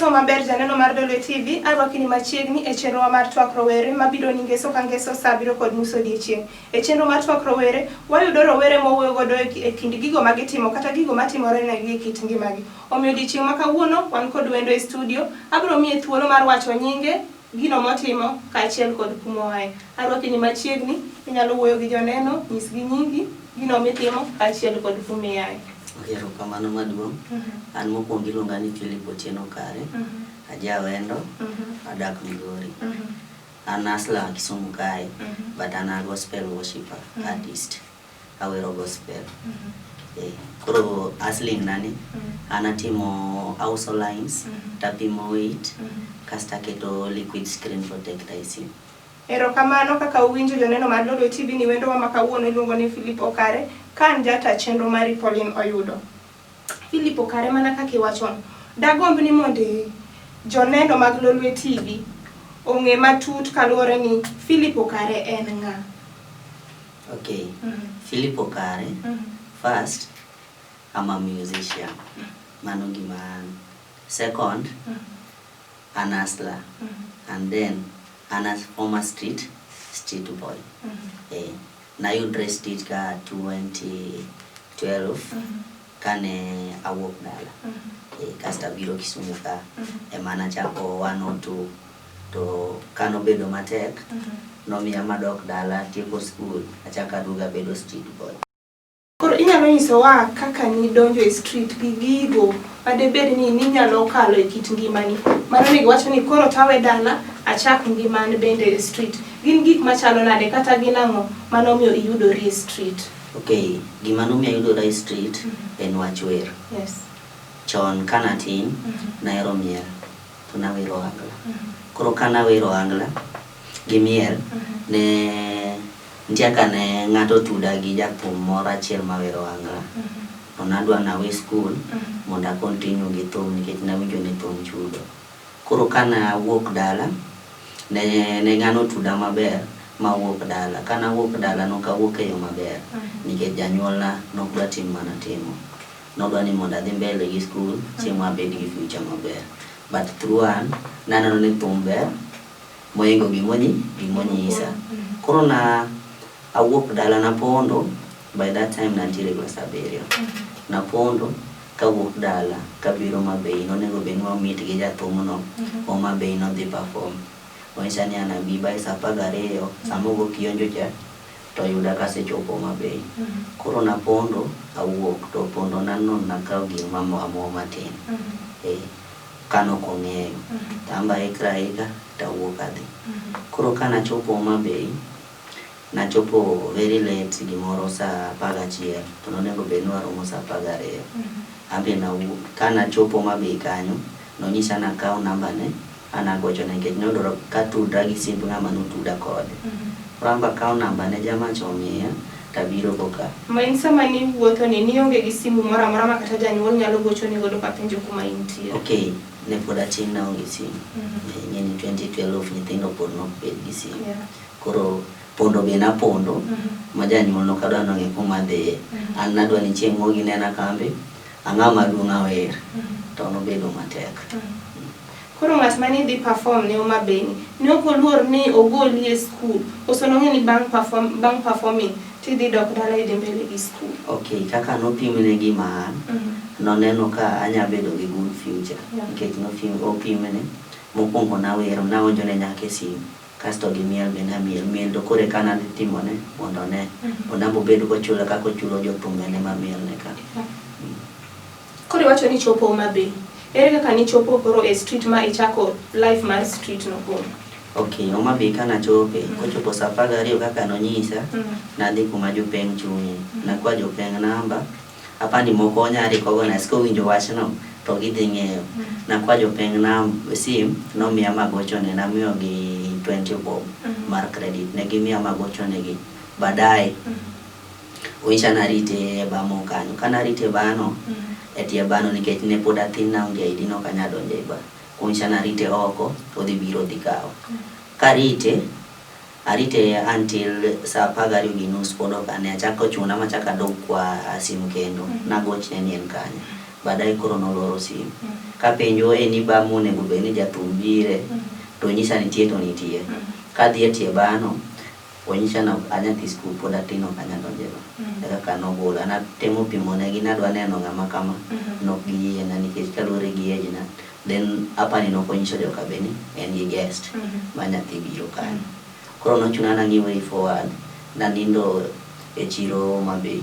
Ingeso maber janeno mar Dolo TV, arwakini machiegni e chenro mar Twak Rowere mabiro ni ngeso ka ngeso saa 7 kod nus odiechieng'. E chenro mar Twak Rowere, wayudo rowere mawuoyo godo e kind gigo magitimo kata gigo matimore negi e kit ngimagi. Omiyo odiechieng' ma kawuono wan kod wendo e studio, abiro miye thuolo mar wacho nyinge, gino motimo kaachiel kod kuma oaye. Arwakini machiegni, inyalo wuoyo gi joneno, nyisgi nyingi, gino mitimo kaachiel kod kuma iaye. Erokamano maduong'. An mokwongo iluonga ni Philip Otieno Kare. Ajawendo. Adak Migori. An asla Kisumu kae, but an a gospel worshipper, artist. Awero gospel. Koro asling nani, an atimo house lines, tapimo weight, kasta keto liquid screen protector isi. Erokamano kaka uwinjo joneno mar Dolo TV ni wendo ma kawuono iluongo ni Philip Okare, kan jata chenro mari Pauline Oyudo. Philip Okare mana kaka iwacho, dagomb ni mondo joneno mag Dolo TV ong'e matut kaluwore ni Philip Okare en ng'a. Okay. Philip Okare, first, I'm a musician. Mano gima an. Second, an hustler. And then, an a former street boy. Nayudre street ka 2012 kane awuok dala. Kasta biro Kisumu ka emana chako 102 to kano bedo matek nomiya madok dala tieko school achaka duga bedo street boy. Koro inyalo nyisowa kaka ni donjo e street gi gigo madebed ni ninyalo kalo e kit ngimani. Mano ni wacho ni koro tawe dala achak ngimani bende e street. Gin gik machalo nade kata gin ang'o manomiyo iyudori e street? Okay, gima nomiyo ayudora e street en wach wer. Yes. Chon kana tin nahero miel to nawero angla. Koro kana wero angla gi miel ne ntiaka ne ng'ato tuda gi jathum moro achiel mawero angla. To nadwa nawe school mondo a continue gi thum nikech nawinjo ni thum chudo. Koro kana wuok dala ne ng'ano tuda maber mawuok dala. Kana wuok dala nokawuok e yo maber nikech janyuolna nokdwa timo mana timo. Nodwa ni mondo adhi mbele gi school chieng' abed gi future maber. But through an naneno ni thum ber moingo gimonyisa. Koro na awuok dala napondo. By that time nantiere class 7. Napondo kawuok dala kabiro Mabei nonego bedni wamit gi jathumno o Mabei nodhi perform. Onyisa ni an abi by saa 12 samogo kionjo cha to yuda kasechopo Mabei. Koro napondo awuok to pondo nano nakaw gima amua matin. Kano kong'eyo. Tamba ikra tawuok adhi. Koro kana chopo Mabei nachopo very late gimoro saa 11 to nonego bedni waromo saa 12. Ambe nawuok. Kana chopo Mabei kanyo nonyisa nakaw nambane anagocho nikech nodoro katudra gi simb ng'ama notuda kode. Ramba kaw nambane jamacho omiya tabiro koka. Ma in sama ni wuotho ni nionge gi simu moro amora ma kata janyuol nyalo gocho ni godo kapenjo kuma intie? Okay, ne pod atin naonge simu. Ng'eni 2012 nyithindo pod nok bed gi simu. Koro pondo be napondo ma janyuol nokadwa nong'e kuma adhiye. An nadwa ni chieng' mogi nena kambe ang'ama duong' awer to nobedo matek. Koro ng'at mani dhi perform ne Mabei ni ok oluor ni ogoli e school koso nong'e ni bang' performing tidhi dok dala idhi mbele gi school? Okay, kaka nopimne gima an noneno ka anya bedo gi good future nikech opimne mokwongo nawero naonjone nyaka e simu kasto gi miel be namiel to kore kana timone mondo ne onambo bedo kochula kako chulo jothumene mamielne ka. Koro iwacho ni chopo Mabei. Ere kaka ni chopo koro e street ma ichako life mar street no koro? Okay, Mabei kana chope kochopo saa 12 kaka nonyisa nadhi kuma jopeng chunye. Nakwa jopeng namba apani moko nyari kogo na sko winjo wachno to gidhi ng'eyo. Nakwa jopeng namba sim nomiya magochone namiyo gi 20 bob mar credit. Ne gimiya magochonegi baadaye. Onyisa narite bamo kanyo. Kana rite bano etie bano nikech ne pod athin naonge ID nokanya donjo e ba. Onyisa narite oko to dhi biro dhi kawo. Karite arite until saa 12:30 pod ok ane achako chuna machaka dok kwa simu kendo nagochne ni en kanya. Baadaye koro noloro sim. Kapenjo eni ba mone go beni jathum bire. To nyisa nitie to nitie. Kadhi etie bano onyisa na anyathi skul pod atino kanyadonjego. Kaka nogola natemo pimonegi nadwa neno ng'ama kama nok giyiena nikech kaluwore gi age na. Then apani nokonyiso joka beni en gi guest ma nyathi biro kanyo. Koro nochuna nang'i way forward nanindo e chiro Homabay.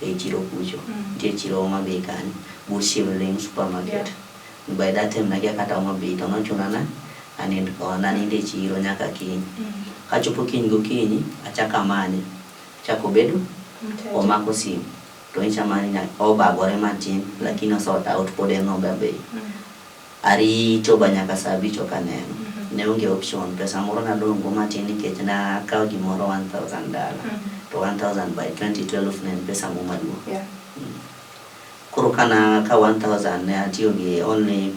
E chiro kucho. Nitie chiro Homabay kanyo. But Shivling supermarket. By that time nagia kata Homabay to nochuna na anind ko naninde chiro nyaka kiny. Kachopo kiny gokinyi achaka manye. Chako bedo omako sim. To incha manye obagore matin lakini osort out pod en Homabay. Arito ba nyaka saa 5 ok aneno. Ne onge option. Pesa moro nadong' go matin nikech nakawo gimoro 1,000 dala. To 1,000 by 2012 ne en pesa mo maduong'. Koro kana ka 1,000 ne atiyo gi only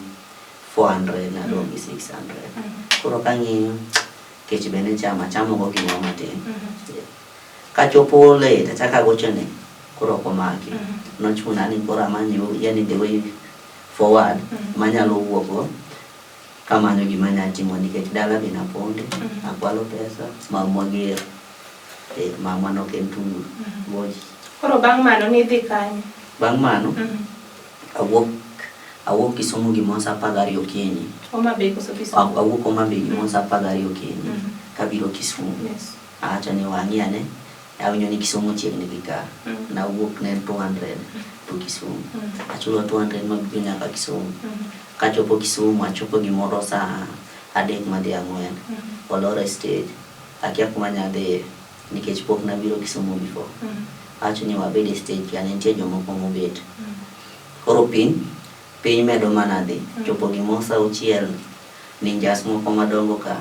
400 na dong' gi 600. Koro kang'iyo kech bende chamo go gimoro matin. Kachopo late achaka gochone koro ok omaki. Nochuna ni koro amanyo yani the way forward manyalo wuokgo kamanyo gima nyatimo nikech dala be naponde akwalo pesa mager mama no ken tungu boji. Koro bang' mano nidhi kanyo? Bang' mano awuok Kisumu gimoro saa 10 okinyi. Homabay koso Kisumu? Awuok Homabay gimoro saa 10 okinyi kabiro Kisumu. Awacho ni wang'i ane awinjo ni Kisumu chiegni gi ka. Nawuok ne 200 to Kisumu. Achulo 200 mabiro nyaka Kisumu. Kachopo Kisumu achopo gimoro saa 3 madhi 4. Olore stage. Akia kuma nyadhi nikech pok nabiro Kisumu before. Acho ni wabede stage kane nitie jomoko mobet. Koro piny medo mana dhi. Chopo gimoro saa 6 ninjas moko madongo ka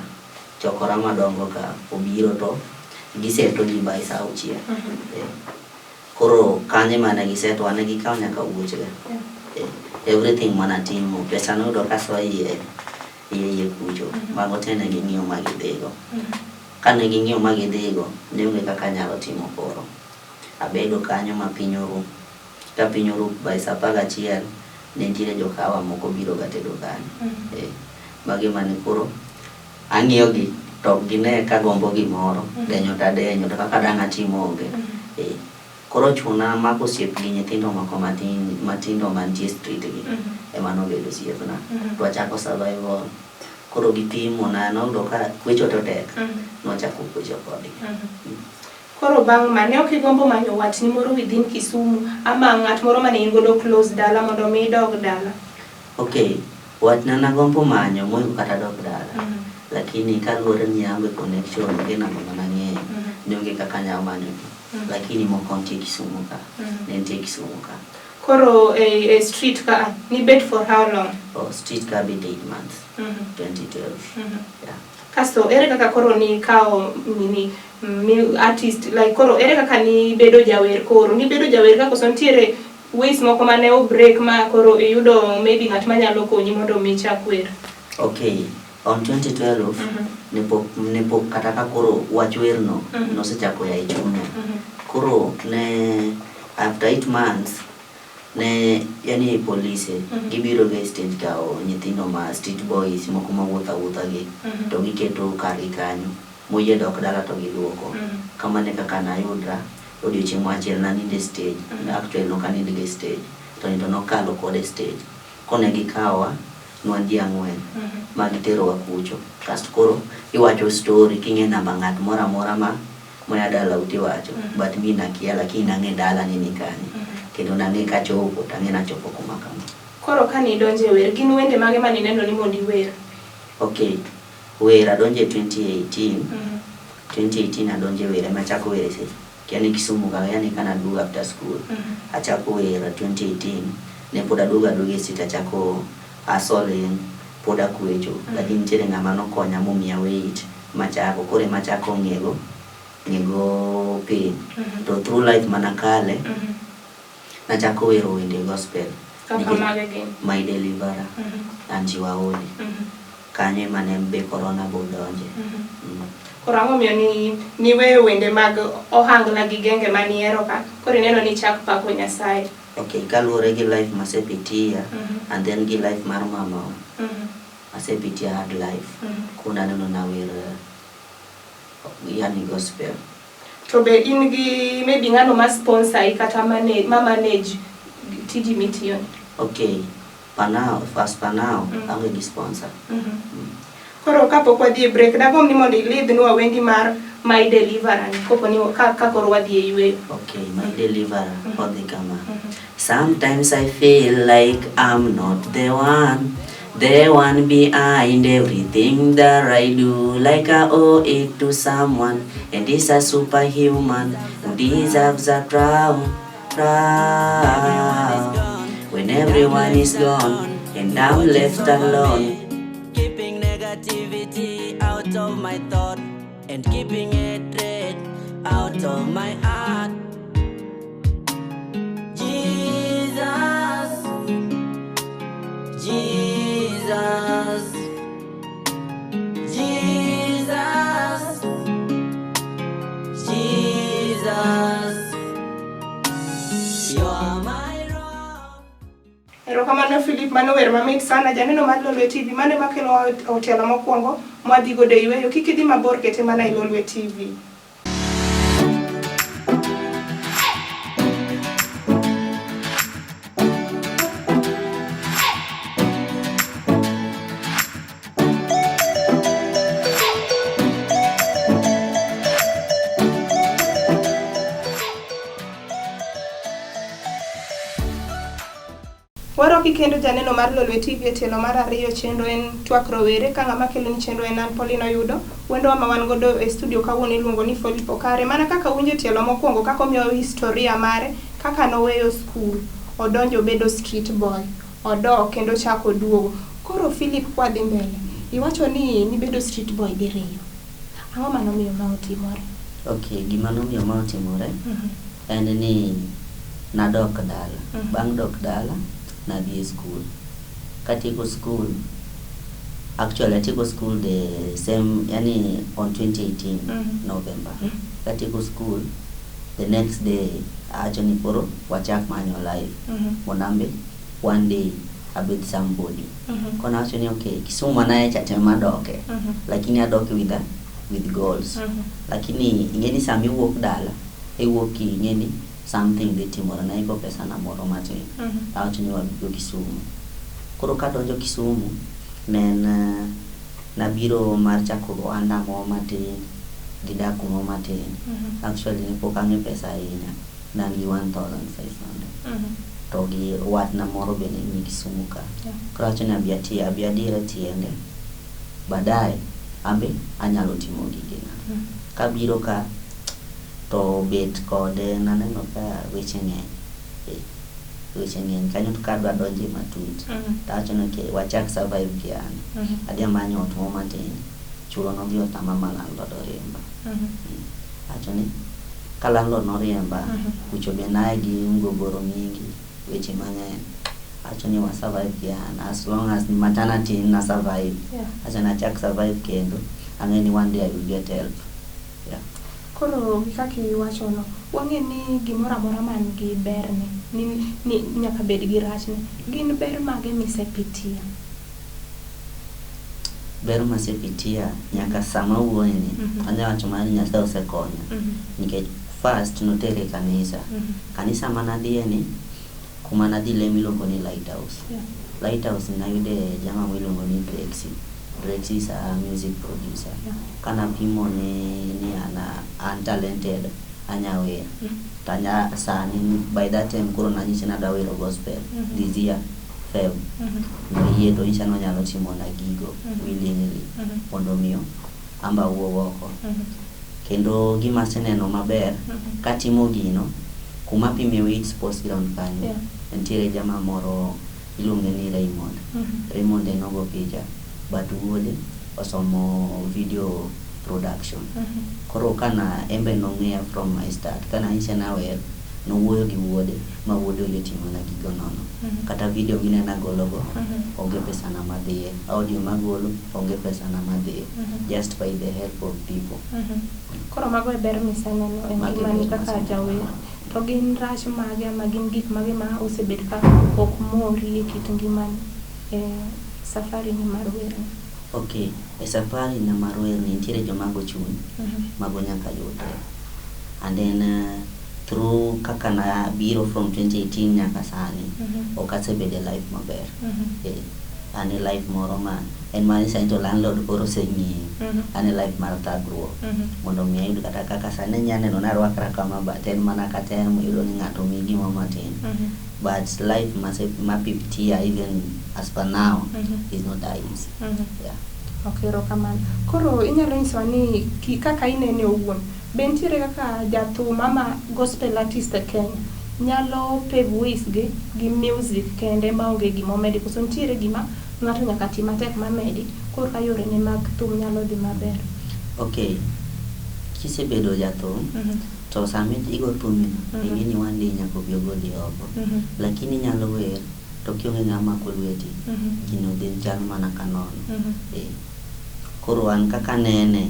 chokora madongo ka obiro to giseto ji by saa 6. Koro kanye mana giseto ane gikawo nyaka wuochga. Everything mana timo pesa noyudo kaso iye kucho. Mago te ne ging'iyo magidhigo. Kane ging'iyo magidhigo ne onge kaka nyalo timo koro. Abedo kanyo ma piny oru. Ka piny oru by saa 11 ne nitiere jokawa moko biro ga tedo kanyo. Magi mane koro ang'iyo gi to gine ka gombo gimoro denyo to kaka dang' atimo onge. Koro chuna mako osiep gi nyithindo moko matindo mantie street gi ema nobedo osiepna. To achako survival. Koro gipimo na noyudo ka kwecho to tek. Nochako kwecho kodgi. Koro bang' mane ok igombo manyo watni moro within Kisumu ama ng'at moro mane in godo close dala mondo mi idog dala? Okay, watna nagombo manyo moyo kata dog dala. Lakini kaluwore ni ambe connection onge namba manang'eyo. Ne onge kaka nyalo manyo. Lakini moko nitie Kisumu ka. Ne nitie Kisumu ka. Koro a street ka ni bet for how long? Street ka bet 8 months. 2012. Yeah. Kasto ere kaka koro ni kao nini artist like koro ere kaka ni bedo jawer koro ni bedo jawer ka koso ntiere ways moko mane o break ma koro iyudo maybe ng'at manyalo konyi mondo mi chak wer? Okay, on 2012 ne pok kata ka koro wach werno nosechako ya ichunya. Koro ne after 8 months ne yani police gibiro ga stage kao nyithindo ma street boys moko mawuotha gi to giketo kari kanyo moye dok dala to giluoko. Kamane kaka nayudra odiochieng' achiel naninde stage. Actually nokaninde gi stage to nokalo kode stage. Kone gikawa nwan ji 4 magiterowa kucho. Kasto koro iwacho story king'e namba ng'at moro amora moya dala utiwacho. But mi nakia lakini nang'e dala nini kanyo. Kendo nang'e kachopo tang'e nachopo kuma kama. Koro kani donje wer gin wende mage mani neno ni mondi wer? Okay, wer adonje 2018. 2018 adonje wer machako wer se kiani Kisumu ka yani kana duga after school. Achako wer 2018 ne poda duga sita chako asole poda kwecho. Lakini nitiere ng'ama nokonya momiya weight machako kore machako ng'ego piny. To through life manakale nachako wero wende gospel. Kaka mage gin? My Deliverer and You Are Holy. Kanyo mane be corona bodonje. Koro ang'o miyo ni weyo wende mag ohangla gi genge maniero ka koro ineno ni chak pako Nyasaye? Okay, kaluwore gi life masepitia and then gi life mar mama asepitia hard life kuna neno na wir yani gospel. To be in gi maybe ngano ma sponsor kata manage tiji mitiyo. Okay, panao ange gi sponsor. Koro kapok wadhi break dagom ni mondo ilidh nwa wendi mar My Deliverer kopo ni ka koro wadhi e yweyo. Okay, My Deliverer odhi kama. Sometimes I feel like I'm not the one behind everything that I do, like I owe it to someone, and is a superhuman who deserves a crown. When everyone is gone and I'm left alone, keeping negativity out of my thought and keeping hatred out of my heart. Erokamano Philip mano wer mamit sana janeno mar Lolwe TV mane makelo hotela mokwongo mwadhi godo e yweyo kik idhi mabor kete mana e Lolwe TV. Waroki kendo janeno mar Lolwe TV e tielo mar ariyo chenro en twak rowere ka ng'ama kelo ni chenro en an Paulina Yudo wendo ma wan godo e studio kawuono iluongo ni Philip Okare mana kaka winjo tielo mokwongo kaka omiyo historia mare kaka noweyo skul odonjo bedo street boy odok kendo chako duogo. Koro Philip kwadhi mbele iwacho ni bedo street boy diriyo ang'o manomiyo ma otimore? Okay, gima nomiyo ma otimore en ni nadok dala. Bang' dok dala nadhi school. Katieko school, actually atieko school the same, yani on 2018 November. Katieko school, the next day actually poro wachak manyo life. Monambe one day abet somebody. Kona actually okay, Kisumu naye chatema doke. Lakini adoke with goals. Lakini ingeni sami walk dala, walk ingeni something that timora na iko pesa na moro matin. Actually wabiro Kisumu. Koro kadonjo Kisumu nen nabiro mar chako oanda mo matin gi dak mo matin. Actually ne pok ang'e pesa ahinya. Nan gi 1,500. To gi wat na moro bende ni Kisumu ka. Koro achoni abiadira tiende. Baadaye ambe anyalo timo gigena. Kabiro ka to bet kode naneno ka weche ng'eny kanyo to kadwa donje matut. Tachone ke wachak survive kian. Adia manyo ot mo matin. Chulo no gi otama landlord oriemba. Achone ka landlord noriemba kucho be nae gi mgogoro mingi weche mang'eny. Achone wa survive kian as long as maternity na survive. Achone achak survive kendo ang'eni one day I will get help. Yeah. Koro kaki wacho no wang'e ni gimoro amora man gi berne ni nyaka bed gi rachne gin ber mage misepitia? Ber masepitia nyaka sama wuoyeni anya wacho mani Nyasaye osekonya nikech first notere kanisa. Kanisa manadhiye ni kuma nadhi lemo iluongo ni Lighthouse. Lighthouse nayude jama miluongo ni Drexy is a music producer. Kana pimo ni ana untalented anyawe. Tanya sani by that time kuro nanyise nadawero gospel. This year Feb. Ndiye to isha no nyalo timo na gigo willingly. Mondo miyo amba wuoko. Kendo gima seneno maber katimo gino kuma pime with sports ground kanyo. Ntiere jama moro iluonge ni Raymond. Raymond enogo picha. But wuode osomo video production. Koro kana embe nong'eya from my start. Kana isha nawer no wuoyo gi wuode ma wuode oyetimo na gigo nono. Kata video gine na gologo onge pesa na madhiye. Audio magolo onge pesa na madhiye. Just by the help of people. Koro mago e ber miseneno en gima ni kaka jawer to gin rach mage ama gin gik mage ma osebed ka ok mori e kit ngimani safari ni mar werne? Okay, e safari na mar werne nitiere jomago chuny mago nyaka yudre. And then through kaka na biro from 2018 nyaka sani ok asebede life maber. Ane life moro ma en manisa into landlord koro senyie. Ane life mar thagruok mondo mi ayud kata kaka sani nyaneno narwakra kama but en mana katemo yudo ni ng'ato mi gima matin. But life mapitia even as per now is not that easy. Yeah. Okay, rokamano. Koro inyalo nyisowa ni kaka inene owuon. Be nitiere kaka jathum ama gospel artist e Kenya nyalo pave ways gi music kende maonge gima omedi, koso nitiere gima ng'ato nyaka tim matek mamedi koro ka yore ne mag thum nyalo dhi maber? Okay, kisebedo jathum to sami igo thumino ing'e ni one day nyaka obi ogoli oko, lakini nyalo wer to kionge ng'ama mako lweti gino dhi chal mana ka nono. Koro an kaka nene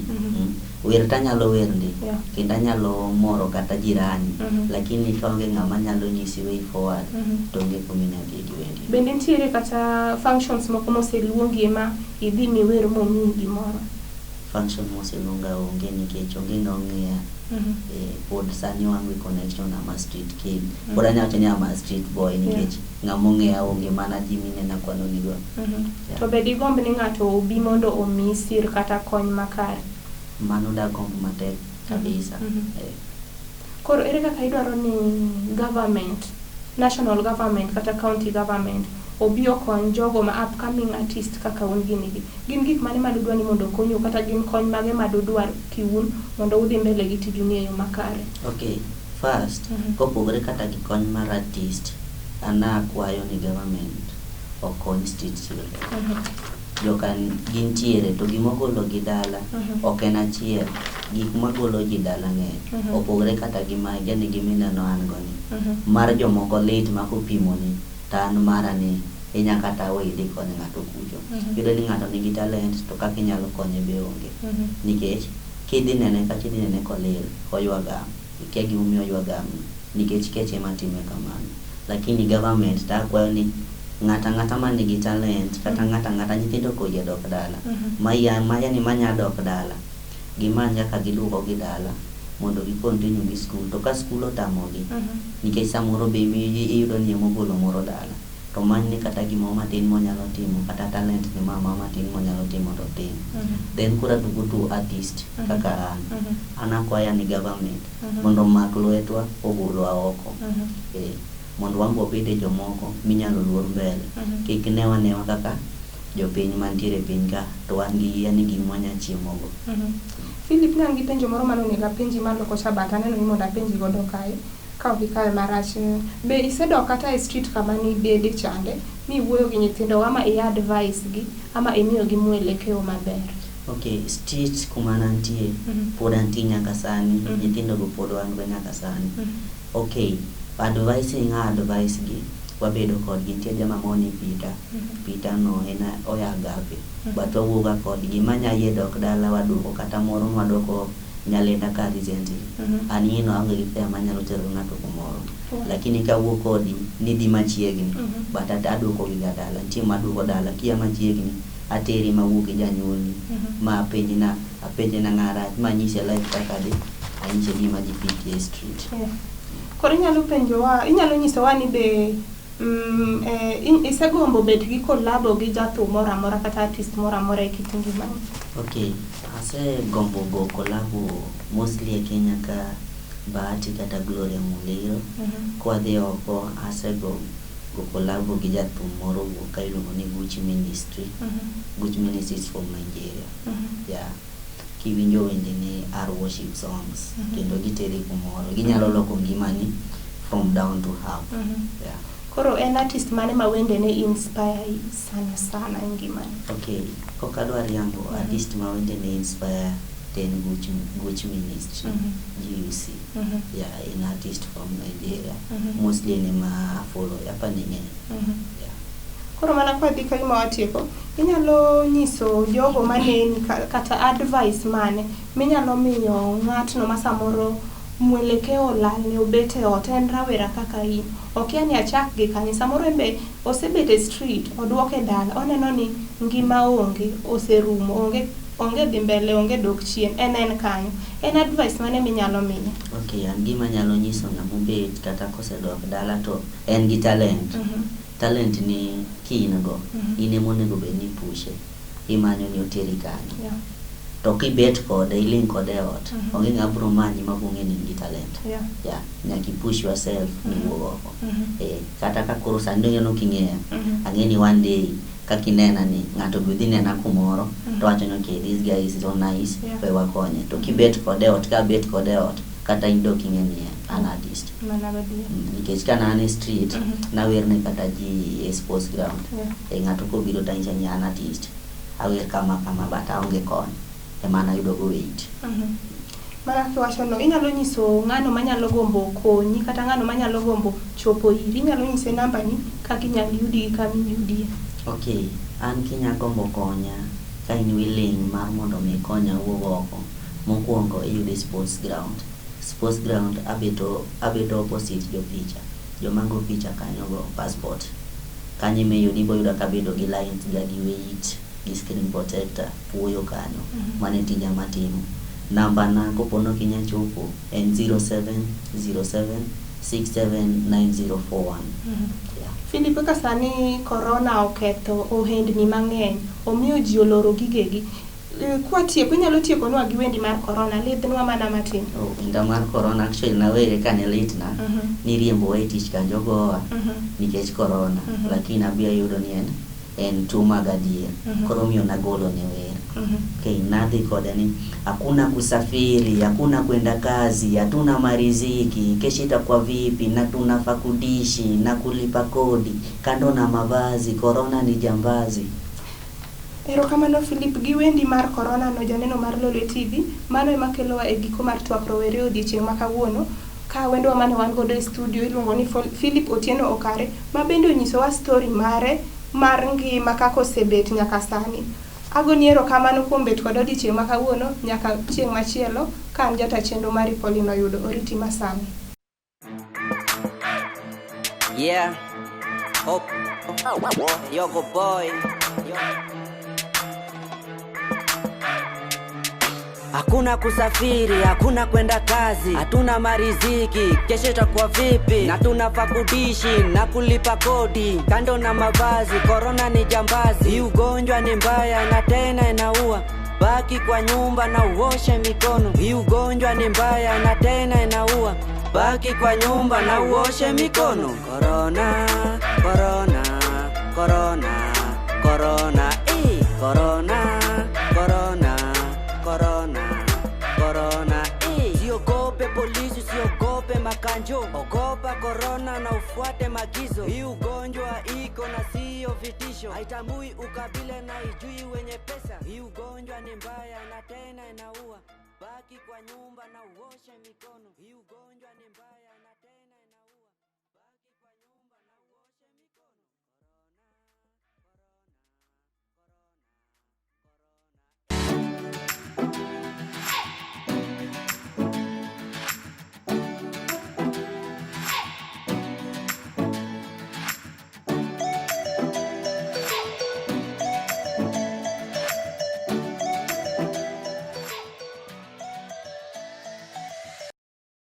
wer ta nyalo wer ndi kendo anyalo moro kata jirani, lakini kaonge ng'ama nyalo nyisi way forward to onge community wendi. Bende nitiere kata functions moko moseluongi ema idhi miwer momiyi gimoro? Function moseluonga onge nikech onge ng'ong'eya. Pod sani wang' wi connection ama street kid. Pod anyawacho ni ama street boy nikech ng'among'eya onge mana ji minena kwano gigo. To be digomb ni ng'ato obi mondo omi sir kata kony makare? Mano dagomb matek kabisa. Koro ere kaka idwaro ni government, national government kata county government obi okony jogo ma upcoming artist kaka un gini? Gin gik mane madudwa ni mondo konyu kata gin kony mage madudwar kiun mondo udhi mbele gi tijuni e yo makare? Okay, first kopogore kata gi kony mar artist, ana akwayo ni government okony street children. Jokan gintiere to gimogolo gi dala ok en achiel, gik magolo ji dala ng'eny opogore kata gi magi ni gimineno an goni. Mar jomoko lit ma kopimoni ta an mara ni inya kata weidi kone ng'ato kujo. Yudo ni ng'ato nigi talent to kaka inyalo konye be onge. Nikech kidhi nene kata idhi nene kolil oywaga, ikia gimomiyo oywaga nikech keche matime kamano. Lakini government ta akwayo ni ng'ata man nigi talent kata ng'ata nyithindo koje dok dala. Maya ni manya dok dala. Gima nyaka giluoko gi dala mondo gi continue gi school. To ka school otamogi nikech samoro be iyudo ni mogolo moro dala. To manyne kata gimo matin monyalo timo kata talent ni mama matin monyalo timo to tim. Then kura tugutu artist kaka an akwaya ni government mondo mak lwetwa ogolwa oko. Mondo wambo bede jomoko minyalo luor mbele. Kik newa kaka jopiny mantiere piny ka to wan gi yie ni gimwanya chiemogo. Philip, nangi penjo moro manonego apenji maloko Sabat, aneno ni mondo apenji godo kae ka ok ikawe marach. Be isedok kata e street kama ni bede chande miwuoyo gi nyithindo ama i-advise gi ama imiyogi mwelekeo maber? Okay, street kuma nantie pod antie nyaka sani, nyithindo go pod wan go nyaka sani. Okay, advising gi wabedo kod gi nitie jama moni Peter no ena oyagapi but wawuoga kod gi manya yedok dala waduoko kata moro waduoko nyalenda ka recently anino ange gi pea manyalo tero ng'ato kumoro lakini ka wuok kodi ni di machiegni but aduoko gi dala nitie maduoko dala kia machiegni ateri mawuok janyuolni ma apenji na ng'ara manyise life kaka di anyise gima ji pitie street. Koro inyalo nyisowa ni be isegombo bet gi kolabo gi jathum moro amora kata artist moro amora e kit ngimani? Okay, asegombo go kolabo mostly e Kenya ka Bahati kata Gloria Muliro. Kwadhi oko asego go kolabo gi jathum moro ka iluongo ni Gucci Ministry. Gucci Ministry is from Nigeria. Yeah. Kiwinjo wende ni are worship songs kendo gitere kumoro ginyalo loko ngimani from down to up. Yeah. Koro en artist mane ma wende ne inspire sana ngimani? Okay, kokadwa riambo artist ma wende ne inspire ten Gucci Ministry, GUC. Yeah, an artist from Nigeria. Mostly ni ma follow hapa ninge. Yeah. Koro mana kwa dika ima watieko, inyalo nyiso jogo mane kata advice mane minyalo miyo ng'atno masamoro mwelekeo olal ne obete ot en rawera kaka in okia ni achak gi kanye samoro embe osebete street oduoke dala oneno ni ngima onge oserumo onge dhi mbele onge dok chien en kanyo en advice mane minyalo miye? Okay, an gima nyalo nyiso ng'ama obet kata kosedok dala to en gi talent. Talent ni kiin go in ema onego bed ni pushe imanyo ni oteri kanyo. To kibet kode iling kode ot onge ng'a bro manyi mabung'e ni gi talent. Nyaki push yourself ni wuok oko. Kata ka koro sando no king'eyo ang'e ni one day kakinena ni ng'ato dhi nena kumoro to wacho ni okay, this guy is so nice, we wakonye. To kibet kode ot ka bet kode ot kata indo king'e ni an artist. Nikech kana ane street nawer ne kata ji e sports ground ng'ato kobiro tanyiso ni an artist awer kama but aonge kony emana yudo go weight. Mana kiwacho no inyalo nyiso ng'ano manyalo gombo konyi kata ng'ano manyalo gombo chopo iri inyalo nyise namba ni kaka inyalo yudi kama iyudie? Okay, an kinya gombo konya ka in willing mar mondo mi konya wuog oko mokwongo iyude sports ground. Sports ground abeto opposite jo picha jomango picha kanyo go passport kanyo meyudi boyuda kabedo gi lines ga gi weight gi screen protector puoyo kanyo mane tija matimo. Namba na kopono kinya chopo en 0707679041. Philip, kaka sani corona oketho ohendni mang'eny omiyo ji oloro gigegi kwa tieko inyalo tieko nwa gi wendi mar corona lidhnwa mana matin. Winda mar corona actually nawere kane litna ni riembo e tich ka jogowa nikech corona lakini abia yudo ni en tuo mag adier koro miyo nagolo ne wer. Okay, nadhi kode ni hakuna kusafiri, hakuna kwenda kazi, hatuna mariziki, kesho itakuwa vipi, na tunafaa kudishi na kulipa kodi, kando na mavazi, corona ni jambazi. Erokamano Philip, gi wendi mar corona no janeno mar Lolwe TV, mano ema kelowa e giko mar twak rowere odiochieng' ma kawuono. Ka wendwa mane wan godo e studio iluongo ni Philip Otieno Okare, ma bende onyisowa story mare mar ngima kaka osebet nyaka sani. Agoni erokamano kuom bet kod odiochieng' ma kawuono nyaka chieng' machielo ka an jata chenro mar Pauline Oyudo. Oriti masani. Yeah. Oh. Yogo boy. Hakuna kusafiri, hakuna kwenda kazi, hatuna mariziki, kesho itakuwa vipi, na tunafaa kudishi na kulipa kodi, kando na mavazi, corona ni jambazi, hii ugonjwa ni mbaya na tena inaua, baki kwa nyumba na uoshe mikono, hii ugonjwa ni mbaya na tena inaua, baki kwa nyumba na uoshe mikono. Corona, corona, corona, corona, corona, corona, corona, corona, siogope polisi, siogope makanjo, ogopa corona na ufuate magizo. Hii ugonjwa iko na sio vitisho, haitambui ukabila na ijui wenye pesa. Hii ugonjwa ni mbaya na tena inaua, baki kwa nyumba na uoshe mikono. Hii ugonjwa ni mbaya.